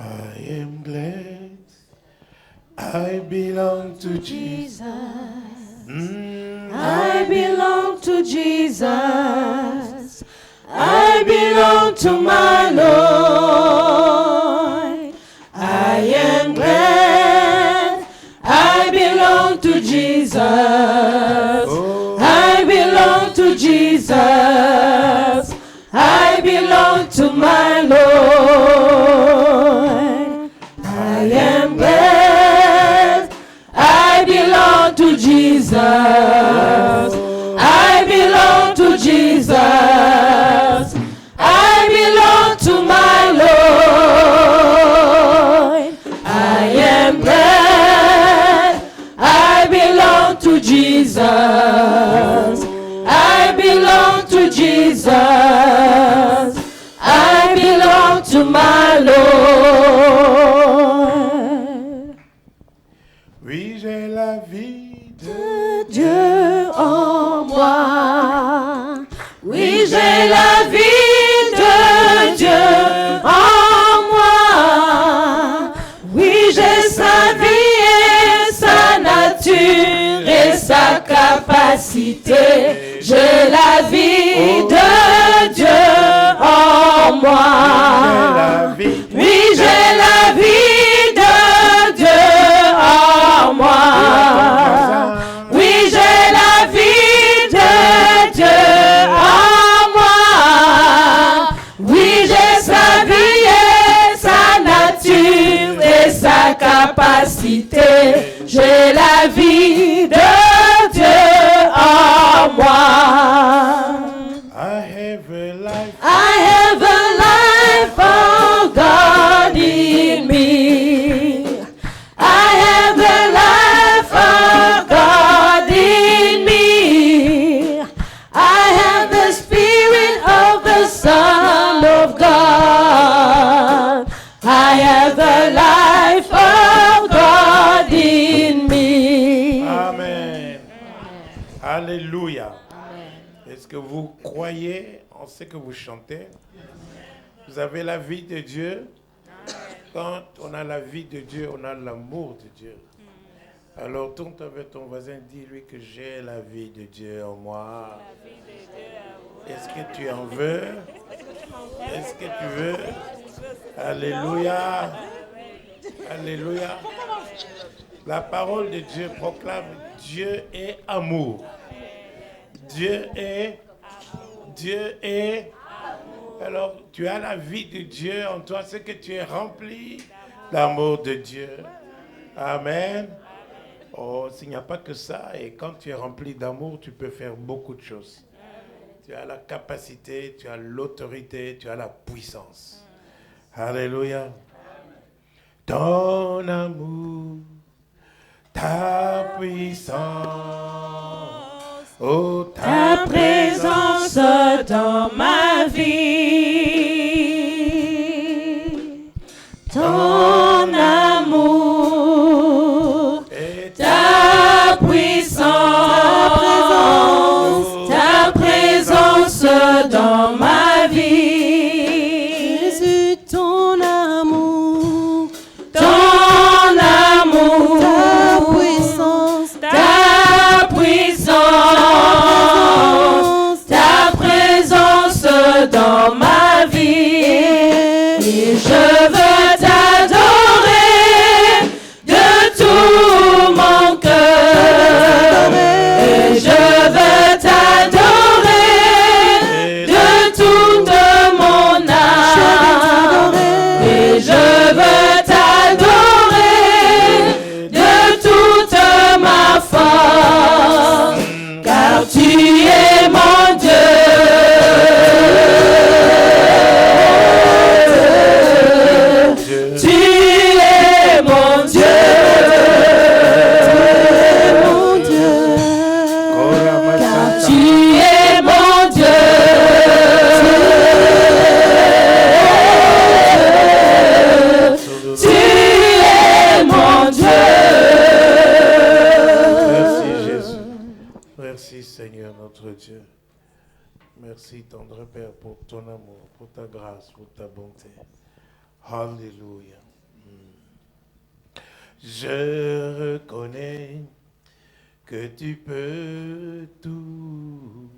I am glad I belong to Jesus. I belong to Jesus. I belong to my Lord. I am glad I belong to Jesus. I belong to Jesus. I belong to my Lord. I am glad I belong to Jesus. I belong to Jesus. I belong to my Lord. I am glad I belong to Jesus. I belong to Jesus. I belong to my Lord. Oui, j'ai la vie De Dieu en moi. Oui, j'ai la vie de Dieu en moi. Oui, j'ai sa vie et sa nature et sa capacité. J'ai la vie de Dieu en moi. Oui, j'ai la vie de Dieu en moi. Oui, j'ai la vie de Dieu en moi. Oui, j'ai sa vie et sa nature et sa capacité. J'ai la vie de Dieu en moi. I have a life. I have a life of God in me. I have the life of God in me. I have the spirit of the Son of God. I have the life of God in me. Amen. Alléluia. Est-ce que vous croyez en ce que vous chantez? Vous avez la vie de Dieu. Quand on a la vie de Dieu, on a l'amour de Dieu. Alors tourne avec ton voisin, dis-lui que j'ai la vie de Dieu en moi. Est-ce que tu en veux? Est-ce que tu veux? Alléluia. Alléluia. La parole de Dieu proclame Dieu est amour. Dieu est. Dieu est. Alors, tu as la vie de Dieu en toi, c'est que tu es rempli d'amour de Dieu. Amen. Oh, s'il n'y a pas que ça, et quand tu es rempli d'amour, tu peux faire beaucoup de choses. Tu as la capacité, tu as l'autorité, tu as la puissance. Alléluia. Ton amour, ta puissance. Oh, Ta présence dans ma vie, ton amour, ta puissance, ta présence dans ma vie. Jésus, ton amour, ta puissance, ta puissance, ta présence dans ma vie. Et je veux t'adorer de tout mon cœur. Et je veux t'adorer de toute mon âme. Et je veux t'adorer de toute ma force. Car tu es mon Dieu. Tu es mon Dieu. Car tu es mon Dieu. Tu es mon Dieu. merci Jésus. Merci Seigneur notre Dieu. Merci tendre Père pour ton amour, pour ta grâce, pour ta bonté. Alléluia. Je reconnais que tu peux tout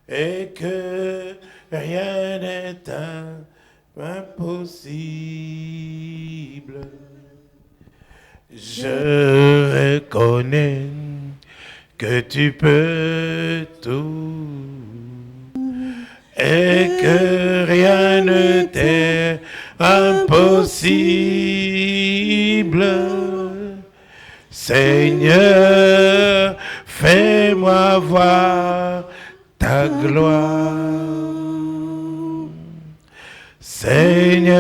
et que rien n'est impossible. Je reconnais que tu peux tout et que rien ne t'est impossible. Seigneur, fais-moi voir ta gloire. Seigneur,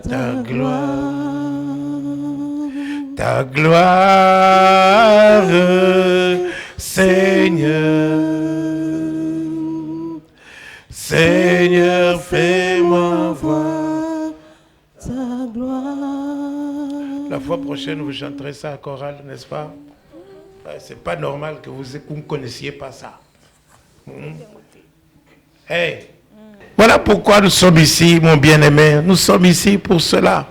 ta gloire, ta gloire, Seigneur. Seigneur, fais-moi voir ta gloire. La fois prochaine, vous chanterez ça à chorale, n'est-ce pas? C'est pas normal que vous ne connaissiez pas ça. Hey. Voilà pourquoi nous sommes ici, mon bien-aimé. Nous sommes ici pour cela.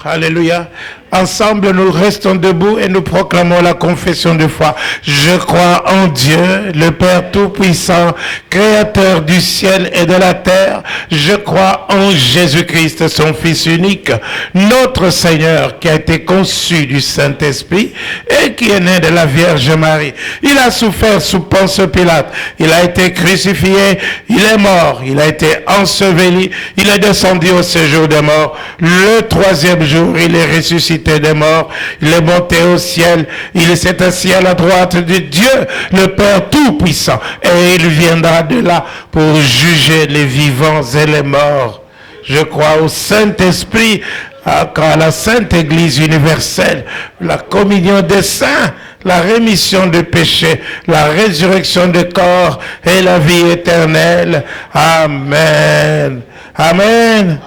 Alléluia. Ensemble, nous restons debout et nous proclamons la confession de foi. Je crois en Dieu, le Père Tout-Puissant, Créateur du ciel et de la terre. Je crois en Jésus-Christ, son Fils unique, notre Seigneur, qui a été conçu du Saint-Esprit et qui est né de la Vierge Marie. Il a souffert sous Ponce Pilate. Il a été crucifié. Il est mort. Il a été enseveli. Il est descendu au séjour des morts. Le troisième jour, il est ressuscité des morts, il est monté au ciel, il s'est assis à la droite de Dieu, le Père Tout-Puissant, et il viendra de là pour juger les vivants et les morts. Je crois au Saint-Esprit, à la Sainte Église universelle, la communion des saints, la rémission des péchés, la résurrection des corps et la vie éternelle. Amen. Amen.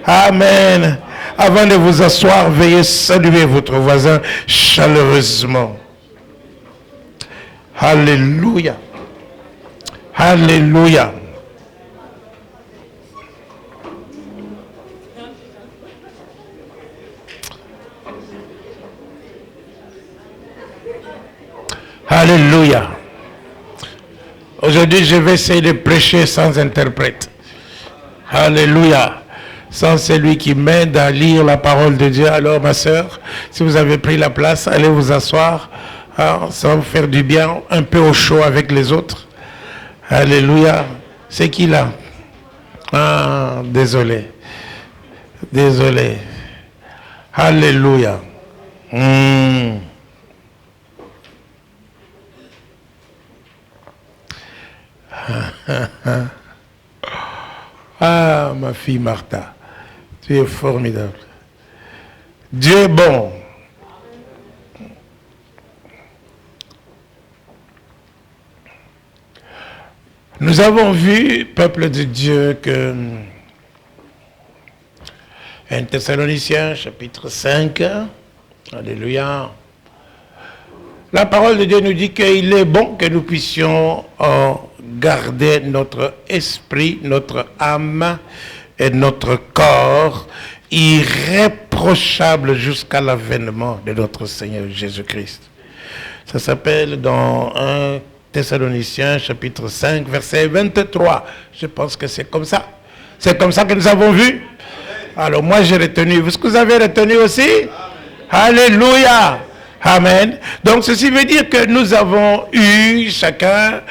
Amen. Avant de vous asseoir, veuillez saluer votre voisin chaleureusement. Alléluia. Alléluia. Alléluia. Aujourd'hui, je vais essayer de prêcher sans interprète. Alléluia. Sans celui qui m'aide à lire la parole de Dieu. Alors, ma sœur, si vous avez pris la place, allez vous asseoir. Ça va vous faire du bien, un peu au chaud avec les autres. Alléluia. C'est qui là? Ah, désolé. Désolé. Alléluia. Ah, ma fille Martha. Tu es formidable. Dieu est bon. Nous avons vu, peuple de Dieu, que 1 Thessaloniciens, chapitre 5, alléluia. La parole de Dieu nous dit qu'il est bon que nous puissions garder notre esprit, notre âme et notre corps irréprochable jusqu'à l'avènement de notre Seigneur Jésus-Christ. Ça s'appelle dans 1 Thessaloniciens chapitre 5 verset 23. Je pense que c'est comme ça. C'est comme ça que nous avons vu. Alors moi j'ai retenu. Est-ce que vous avez retenu aussi? Alléluia. Amen. Donc ceci veut dire que nous avons eu chacun,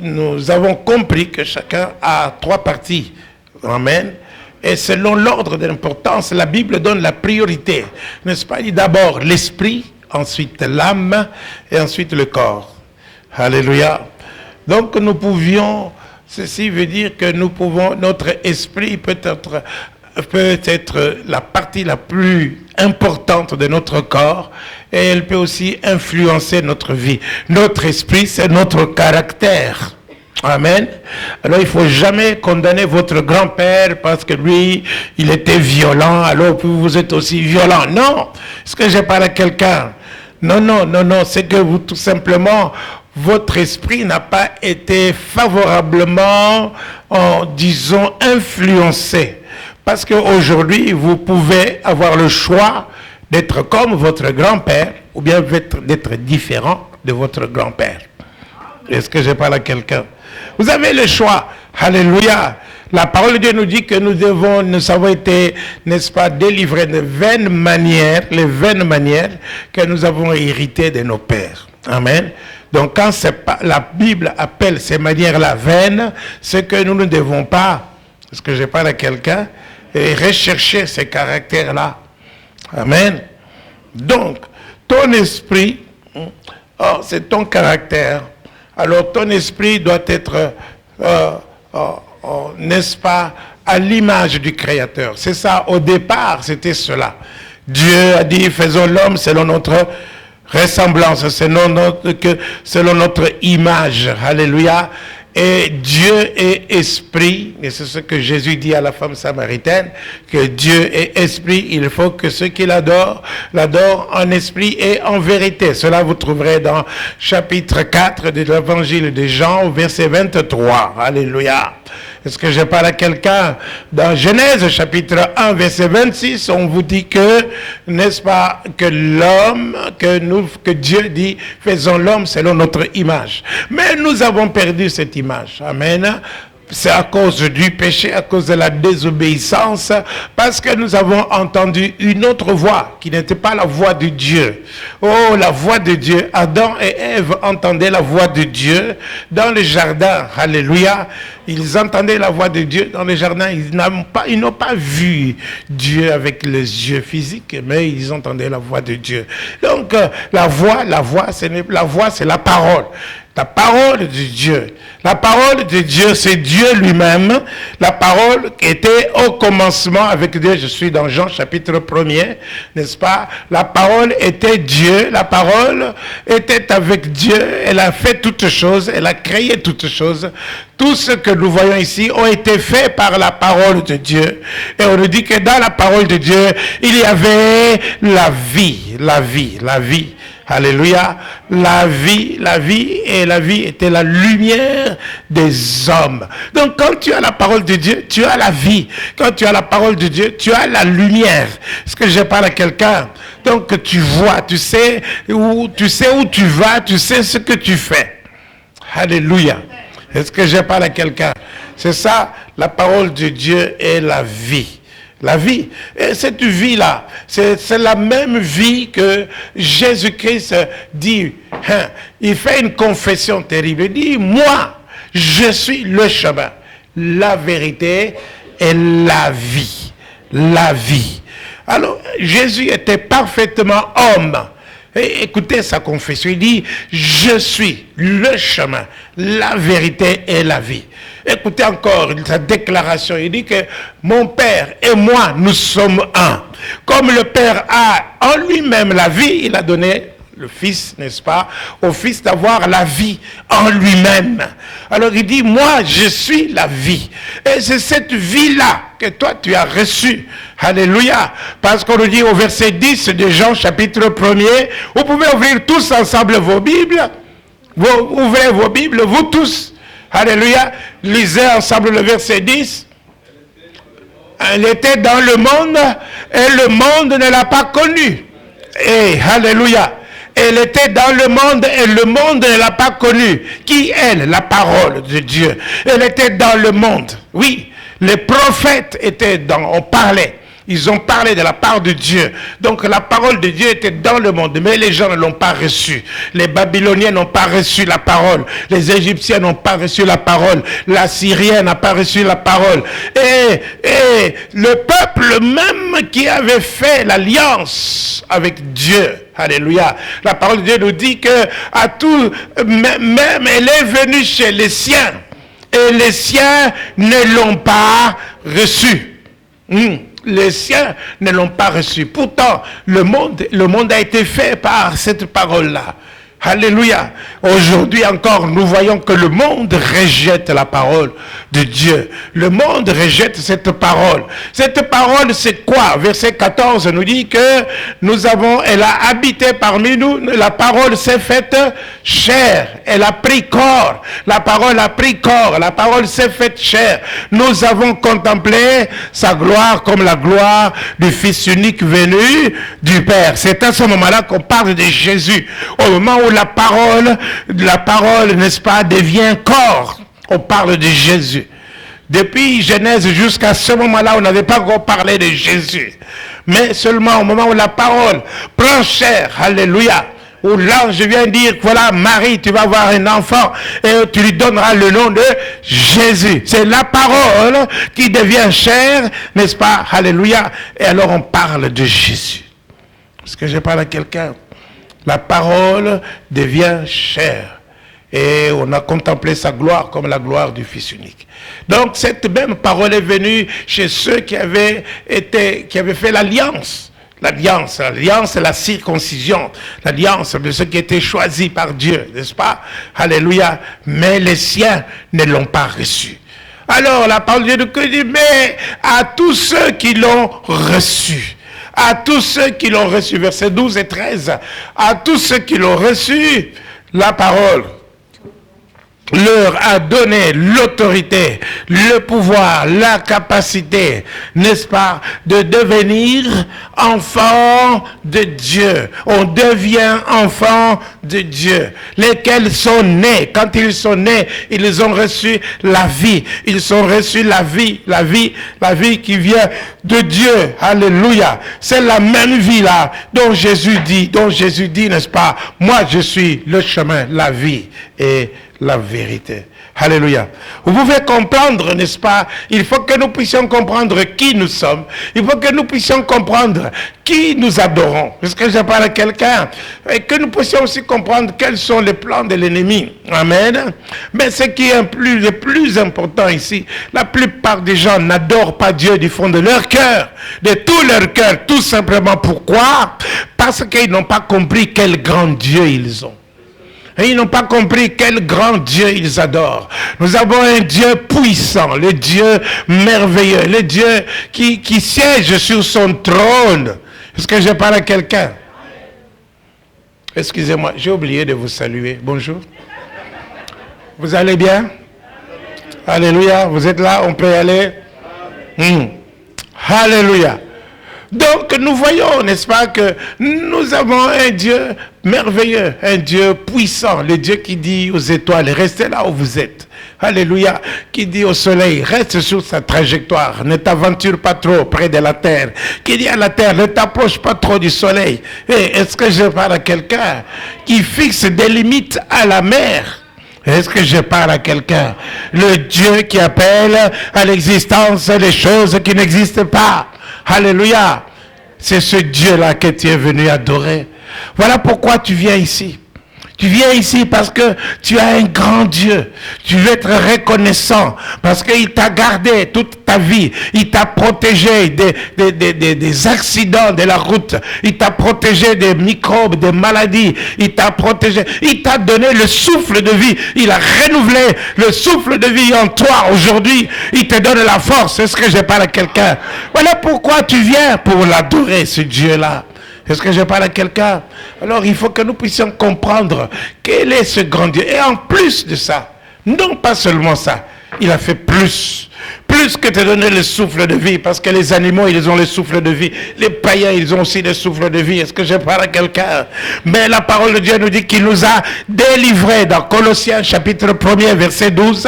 nous avons compris que chacun a trois parties. Amen. Et selon l'ordre d'importance, la Bible donne la priorité. N'est-ce pas? Il dit d'abord l'esprit, ensuite l'âme et ensuite le corps. Alléluia. Donc nous pouvions, ceci veut dire que nous pouvons, notre esprit peut être la partie la plus importante de notre corps et elle peut aussi influencer notre vie. Notre esprit, c'est notre caractère. Amen. Alors il ne faut jamais condamner votre grand-père parce que lui, il était violent, alors vous êtes aussi violent. Non. Est-ce que je parle à quelqu'un? Non, non, non, non. C'est que vous, tout simplement, votre esprit n'a pas été favorablement, disons, influencé. Parce qu'aujourd'hui, vous pouvez avoir le choix d'être comme votre grand-père ou bien d'être différent de votre grand-père. Est-ce que je parle à quelqu'un? Vous avez le choix. Alléluia. La parole de Dieu nous dit que nous avons été, n'est-ce pas, délivrés de vaines manières, les vaines manières que nous avons héritées de nos pères. Amen. Donc quand la Bible appelle ces manières-là vaines, c'est que nous ne devons pas, est-ce que je parle à quelqu'un, rechercher ces caractères-là. Amen. Donc, ton esprit, c'est ton caractère. Alors ton esprit doit être, n'est-ce pas, à l'image du Créateur. C'est ça, au départ, c'était cela. Dieu a dit, faisons l'homme selon notre ressemblance, selon notre image. Alléluia. Et Dieu est esprit, et c'est ce que Jésus dit à la femme samaritaine, que Dieu est esprit, il faut que ceux qui l'adorent en esprit et en vérité. Cela vous trouverez dans chapitre 4 de l'évangile de Jean, au verset 23. Alléluia. Est-ce que je parle à quelqu'un? Dans Genèse chapitre 1 verset 26, on vous dit que, n'est-ce pas, que l'homme, que Dieu dit, faisons l'homme selon notre image. Mais nous avons perdu cette image. Amen. C'est à cause du péché, à cause de la désobéissance, parce que nous avons entendu une autre voix qui n'était pas la voix de Dieu. Oh, la voix de Dieu. Adam et Ève entendaient la voix de Dieu dans le jardin. Alléluia. Ils entendaient la voix de Dieu dans le jardin. Ils n'ont pas vu Dieu avec les yeux physiques, mais ils entendaient la voix de Dieu. Donc, la voix, c'est la parole. La parole de Dieu. La parole de Dieu, c'est Dieu lui-même. La parole qui était au commencement avec Dieu. Je suis dans Jean chapitre 1er, n'est-ce pas? La parole était Dieu. La parole était avec Dieu. Elle a fait toutes choses. Elle a créé toutes choses. Tout ce que nous voyons ici ont été faits par la parole de Dieu. Et on nous dit que dans la parole de Dieu, il y avait la vie, la vie, la vie. Alléluia. La vie était la lumière des hommes. Donc quand tu as la parole de Dieu, tu as la vie. Quand tu as la parole de Dieu, tu as la lumière. Est-ce que je parle à quelqu'un? Donc tu vois, tu sais où tu vas, tu sais ce que tu fais. Alléluia. Est-ce que je parle à quelqu'un? C'est ça, la parole de Dieu est la vie. La vie, et cette vie-là, c'est la même vie que Jésus-Christ dit. Il fait une confession terrible. Il dit, moi, je suis le chemin, la vérité et la vie. La vie. Alors, Jésus était parfaitement homme. Et écoutez sa confession, il dit, je suis le chemin, la vérité et la vie. Écoutez encore sa déclaration, il dit que mon Père et moi, nous sommes un. Comme le Père a en lui-même la vie, il a donné le Fils, n'est-ce pas, au Fils d'avoir la vie en lui-même. Alors il dit, moi je suis la vie. Et c'est cette vie-là que toi tu as reçue. Alléluia. Parce qu'on nous dit au verset 10 de Jean chapitre 1er, vous pouvez ouvrir tous ensemble vos Bibles. Vous ouvrez vos Bibles, vous tous. Alléluia. Lisez ensemble le verset 10. Elle était dans le monde et le monde ne l'a pas connue. Et alléluia. Elle était dans le monde et le monde ne l'a pas connue. Qui elle? La parole de Dieu. Elle était dans le monde. Oui, les prophètes on parlait. Ils ont parlé de la part de Dieu. Donc la parole de Dieu était dans le monde, mais les gens ne l'ont pas reçue. Les Babyloniens n'ont pas reçu la parole. Les Égyptiens n'ont pas reçu la parole. l'Assyrien n'a pas reçu la parole. Et le peuple même qui avait fait l'alliance avec Dieu, alléluia. La parole de Dieu nous dit que même elle est venue chez les siens. Et les siens ne l'ont pas reçu. Les siens ne l'ont pas reçu. Pourtant, le monde a été fait par cette parole-là. Alléluia. Aujourd'hui encore, nous voyons que le monde rejette la parole de Dieu. Le monde rejette cette parole. Cette parole, c'est quoi? Verset 14 nous dit que elle a habité parmi nous. La parole s'est faite chair. Elle a pris corps. La parole a pris corps. La parole s'est faite chair. Nous avons contemplé sa gloire comme la gloire du Fils unique venu du Père. C'est à ce moment-là qu'on parle de Jésus. Au moment où la parole, n'est-ce pas, devient corps. On parle de Jésus. Depuis Genèse jusqu'à ce moment-là, on n'avait pas encore parlé de Jésus. Mais seulement au moment où la parole prend chair, alléluia, où l'ange vient dire, voilà, Marie, tu vas avoir un enfant et tu lui donneras le nom de Jésus. C'est la parole qui devient chair, n'est-ce pas, alléluia. Et alors on parle de Jésus. Est-ce que je parle à quelqu'un? La parole devient chair. Et on a contemplé sa gloire comme la gloire du Fils unique. Donc cette même parole est venue chez ceux qui avaient fait l'alliance. L'alliance, c'est la circoncision. L'alliance de ceux qui étaient choisis par Dieu, n'est-ce pas? Alléluia. Mais les siens ne l'ont pas reçu. Alors la parole de Dieu dit, mais à tous ceux qui l'ont reçu, à tous ceux qui l'ont reçu, versets 12 et 13, à tous ceux qui l'ont reçu, la parole leur a donné l'autorité, le pouvoir, la capacité, n'est-ce pas, de devenir enfants de Dieu. On devient enfants de Dieu. Lesquels sont nés. Quand ils sont nés, ils ont reçu la vie. Ils ont reçu la vie qui vient de Dieu. Alléluia. C'est la même vie là dont Jésus dit, n'est-ce pas, moi je suis le chemin, la vie et la vérité. Alléluia. Vous pouvez comprendre, n'est-ce pas? Il faut que nous puissions comprendre qui nous sommes. Il faut que nous puissions comprendre qui nous adorons. Est-ce que je parle à quelqu'un? Et que nous puissions aussi comprendre quels sont les plans de l'ennemi. Amen. Mais ce qui est le plus important ici, la plupart des gens n'adorent pas Dieu du fond de leur cœur, de tout leur cœur. Tout simplement pourquoi? Parce qu'ils n'ont pas compris quel grand Dieu ils ont. Et ils n'ont pas compris quel grand Dieu ils adorent. Nous avons un Dieu puissant, le Dieu merveilleux, le Dieu qui siège sur son trône. Est-ce que je parle à quelqu'un? Excusez-moi, j'ai oublié de vous saluer. Bonjour. Vous allez bien? Alléluia. Vous êtes là? On peut y aller? Alléluia. Donc nous voyons, n'est-ce pas, que nous avons un Dieu merveilleux, un Dieu puissant, le Dieu qui dit aux étoiles, restez là où vous êtes. Alléluia. Qui dit au soleil, reste sur sa trajectoire, ne t'aventure pas trop près de la terre. Qui dit à la terre, ne t'approche pas trop du soleil. Est-ce que je parle à quelqu'un? Qui fixe des limites à la mer. Est-ce que je parle à quelqu'un? Le Dieu qui appelle à l'existence les choses qui n'existent pas. Alléluia. C'est ce Dieu-là que tu es venu adorer. Voilà pourquoi tu viens ici. Tu viens ici parce que tu as un grand Dieu. Tu veux être reconnaissant parce qu'il t'a gardé toute ta vie. Il t'a protégé des accidents de la route. Il t'a protégé des microbes, des maladies. Il t'a protégé. Il t'a donné le souffle de vie. Il a renouvelé le souffle de vie en toi aujourd'hui. Il te donne la force. Est-ce que je parle à quelqu'un? Voilà pourquoi tu viens, pour l'adorer, ce Dieu-là. Est-ce que je parle à quelqu'un? Alors il faut que nous puissions comprendre quel est ce grand Dieu. Et en plus de ça, non pas seulement ça, il a fait plus. Plus que te donner le souffle de vie, parce que les animaux, ils ont le souffle de vie. Les païens, ils ont aussi le souffle de vie. Est-ce que je parle à quelqu'un? Mais la parole de Dieu nous dit qu'il nous a délivrés dans Colossiens chapitre 1er, verset 12.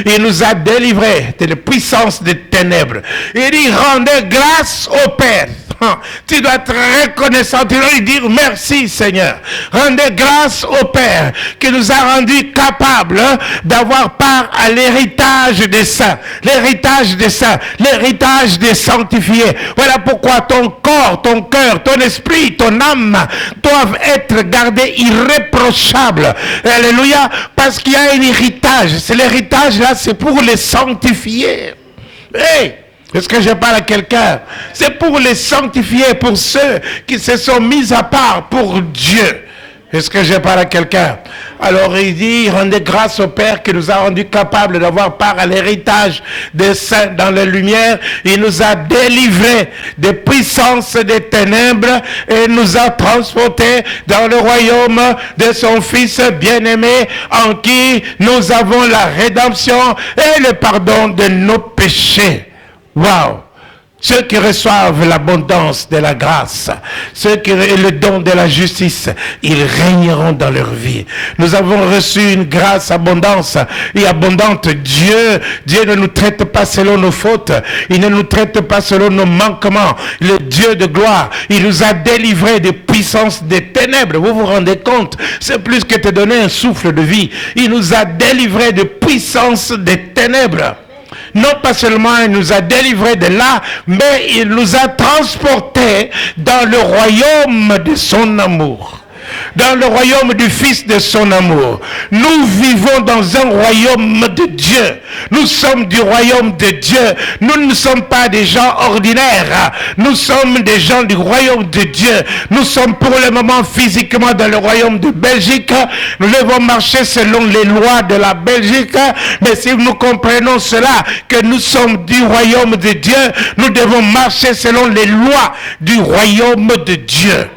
Il nous a délivrés de la puissance des ténèbres. Il dit, rendez grâce au Père. Tu dois être reconnaissant, tu dois lui dire merci Seigneur. Rendez grâce au Père qui nous a rendus capables d'avoir part à l'héritage des saints. L'héritage des saints, l'héritage des sanctifiés. Voilà pourquoi ton corps, ton cœur, ton esprit, ton âme doivent être gardés irréprochables. Alléluia, parce qu'il y a un héritage. C'est l'héritage là, c'est pour les sanctifiés. Hey! Est-ce que je parle à quelqu'un? C'est pour les sanctifier, pour ceux qui se sont mis à part pour Dieu. Est-ce que je parle à quelqu'un? Alors il dit, rendez grâce au Père qui nous a rendus capables d'avoir part à l'héritage des saints dans la lumière. Il nous a délivrés des puissances des ténèbres et nous a transportés dans le royaume de son Fils bien-aimé, en qui nous avons la rédemption et le pardon de nos péchés. Waouh! Ceux qui reçoivent l'abondance de la grâce, ceux qui ont le don de la justice, ils régneront dans leur vie. Nous avons reçu une grâce abondante et abondante. Dieu ne nous traite pas selon nos fautes. Il ne nous traite pas selon nos manquements. Le Dieu de gloire, il nous a délivrés des puissances des ténèbres. Vous vous rendez compte? C'est plus que te donner un souffle de vie. Il nous a délivrés des puissances des ténèbres. Non pas seulement il nous a délivrés de là, mais il nous a transportés dans le royaume de son amour. Dans le royaume du Fils de son amour. Nous vivons dans un royaume de Dieu. Nous sommes du royaume de Dieu. Nous ne sommes pas des gens ordinaires. Nous sommes des gens du royaume de Dieu. Nous sommes pour le moment physiquement dans le royaume de Belgique. Nous devons marcher selon les lois de la Belgique. Mais si nous comprenons cela, que nous sommes du royaume de Dieu, nous devons marcher selon les lois du royaume de Dieu.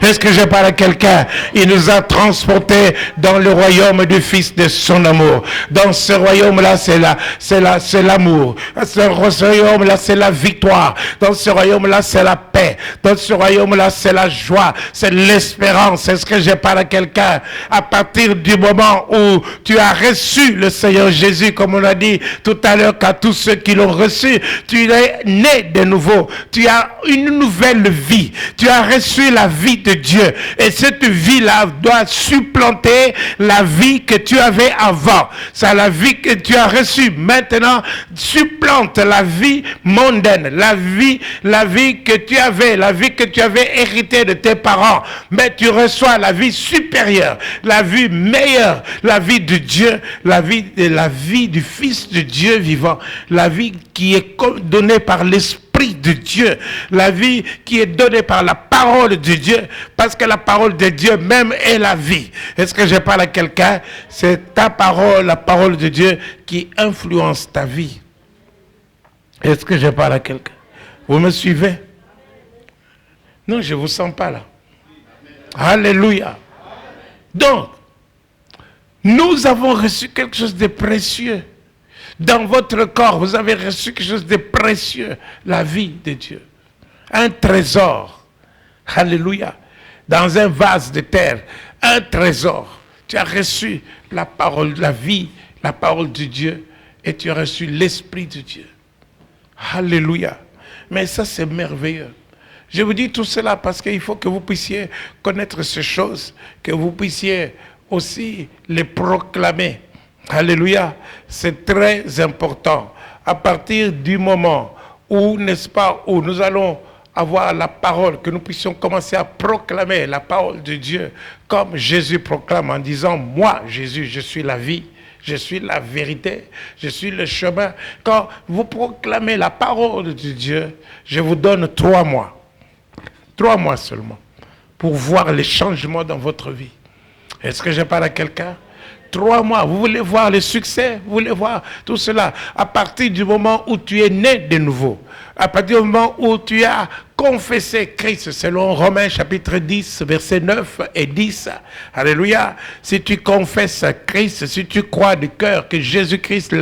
Est-ce que je parle à quelqu'un? Il nous a transportés dans le royaume du Fils de son amour. Dans ce royaume-là, c'est l'amour. Dans ce royaume-là, c'est la victoire. Dans ce royaume-là, c'est la paix. Dans ce royaume-là, c'est la joie. C'est l'espérance. Est-ce que je parle à quelqu'un? À partir du moment où tu as reçu le Seigneur Jésus, comme on a dit tout à l'heure, qu'à tous ceux qui l'ont reçu, tu es né de nouveau. Tu as une nouvelle vie. Tu as reçu la vie de Dieu. Et cette vie-là doit supplanter la vie que tu avais avant. C'est la vie que tu as reçue. Maintenant, supplante la vie mondaine, la vie que tu avais héritée de tes parents. Mais tu reçois la vie supérieure, la vie meilleure, la vie de Dieu, la vie du Fils de Dieu vivant, la vie qui est donnée par l'Esprit de Dieu, la vie qui est donnée par la parole de Dieu, parce que la parole de Dieu même est la vie. Est-ce que je parle à quelqu'un? C'est ta parole, la parole de Dieu qui influence ta vie. Est-ce que je parle à quelqu'un? Vous me suivez? Non, je ne vous sens pas là. Alléluia. Donc, nous avons reçu quelque chose de précieux. Dans votre corps, vous avez reçu quelque chose de précieux, la vie de Dieu. Un trésor. Alléluia. Dans un vase de terre, un trésor. Tu as reçu la parole de la vie, la parole de Dieu, et tu as reçu l'Esprit de Dieu. Alléluia. Mais ça, c'est merveilleux. Je vous dis tout cela parce qu'il faut que vous puissiez connaître ces choses, que vous puissiez aussi les proclamer. Alléluia, c'est très important. À partir du moment où, n'est-ce pas, où nous allons avoir la parole, que nous puissions commencer à proclamer la parole de Dieu, comme Jésus proclame en disant, moi, Jésus, je suis la vie, je suis la vérité, je suis le chemin. Quand vous proclamez la parole de Dieu, je vous donne 3 mois. 3 mois seulement, pour voir les changements dans votre vie. Est-ce que je parle à quelqu'un? 3 mois, vous voulez voir le succès, vous voulez voir tout cela. À partir du moment où tu es né de nouveau, à partir du moment où tu as confessé Christ, selon Romains chapitre 10, versets 9 et 10. Alléluia. Si tu confesses Christ, si tu crois du cœur que Jésus-Christ,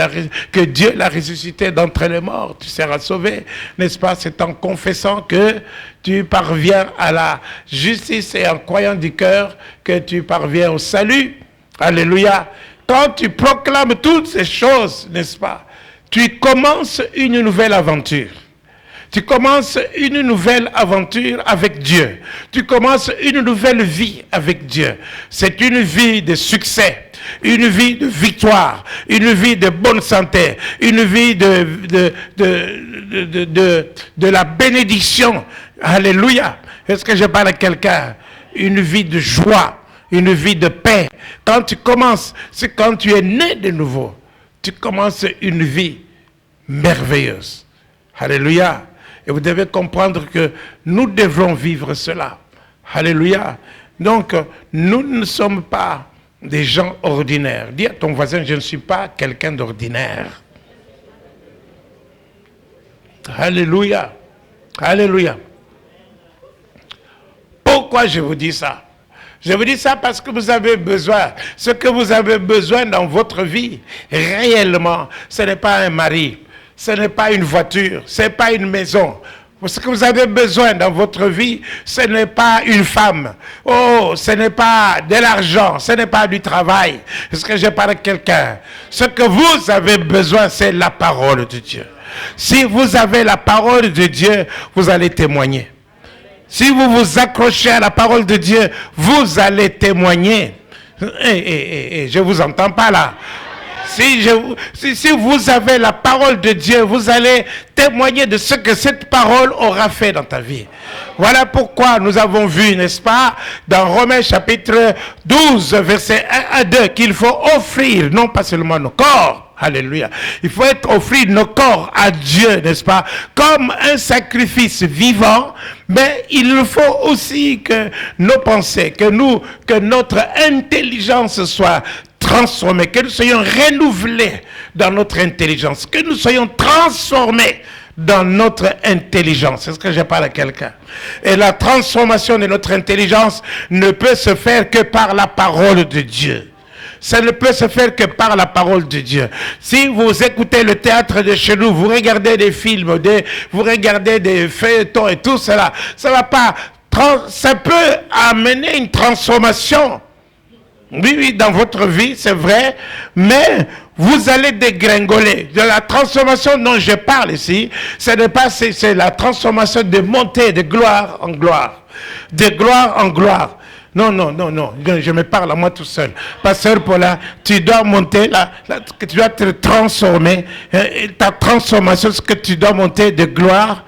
que Dieu l'a ressuscité d'entre les morts, tu seras sauvé. N'est-ce pas? C'est en confessant que tu parviens à la justice et en croyant du cœur que tu parviens au salut. Alléluia. Quand tu proclames toutes ces choses, n'est-ce pas, tu commences une nouvelle aventure. Tu commences une nouvelle aventure avec Dieu. Tu commences une nouvelle vie avec Dieu. C'est une vie de succès, une vie de victoire, une vie de bonne santé, une vie de la bénédiction. Alléluia. Est-ce que je parle à quelqu'un? Une vie de joie. Une vie de paix. Quand tu commences, c'est quand tu es né de nouveau. Tu commences une vie merveilleuse. Alléluia. Et vous devez comprendre que nous devons vivre cela. Alléluia. Donc, nous ne sommes pas des gens ordinaires. Dis à ton voisin, je ne suis pas quelqu'un d'ordinaire. Alléluia. Alléluia. Pourquoi je vous dis ça? Je vous dis ça parce que vous avez besoin. Ce que vous avez besoin dans votre vie, réellement, ce n'est pas un mari, ce n'est pas une voiture, ce n'est pas une maison. Ce que vous avez besoin dans votre vie, ce n'est pas une femme. Oh, ce n'est pas de l'argent, ce n'est pas du travail. Est-ce que je parle à quelqu'un? Ce que vous avez besoin, c'est la parole de Dieu. Si vous avez la parole de Dieu, vous allez témoigner. Si vous vous accrochez à la parole de Dieu, vous allez témoigner. Je ne vous entends pas là. Si vous avez la parole de Dieu, vous allez témoigner de ce que cette parole aura fait dans ta vie. Voilà pourquoi nous avons vu, n'est-ce pas, dans Romains chapitre 12, verset 1 à 2, qu'il faut offrir, non pas seulement nos corps, alléluia, il faut offrir nos corps à Dieu, n'est-ce pas, comme un sacrifice vivant, mais il faut aussi que nos pensées, que notre intelligence soit transformés, que nous soyons renouvelés dans notre intelligence, que nous soyons transformés dans notre intelligence. Est-ce que je parle à quelqu'un? Et la transformation de notre intelligence ne peut se faire que par la parole de Dieu. Ça ne peut se faire que par la parole de Dieu. Si vous écoutez le théâtre de chez nous, vous regardez des films, vous regardez des feuilletons et tout cela, ça va pas, ça peut amener une transformation. Oui, dans votre vie, c'est vrai, mais vous allez dégringoler. De la transformation dont je parle ici, ce n'est pas, c'est la transformation de montée de gloire en gloire. De gloire en gloire. Non, je me parle à moi tout seul. Pasteur Paula, tu dois monter, tu dois te transformer. Ta transformation, c'est que tu dois monter de gloire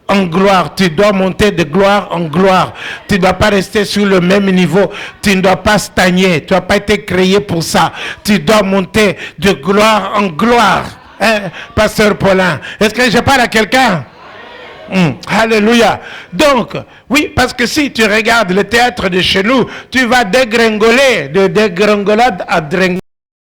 en gloire, tu dois monter de gloire en gloire. Tu ne dois pas rester sur le même niveau. Tu ne dois pas stagner. Tu n'as pas été créé pour ça. Tu dois monter de gloire en gloire. Hein, Pasteur Paulin? Est-ce que je parle à quelqu'un? Alléluia. Donc, oui, parce que si tu regardes le théâtre de chez nous, tu vas dégringoler, de dégringolade à dégringolade.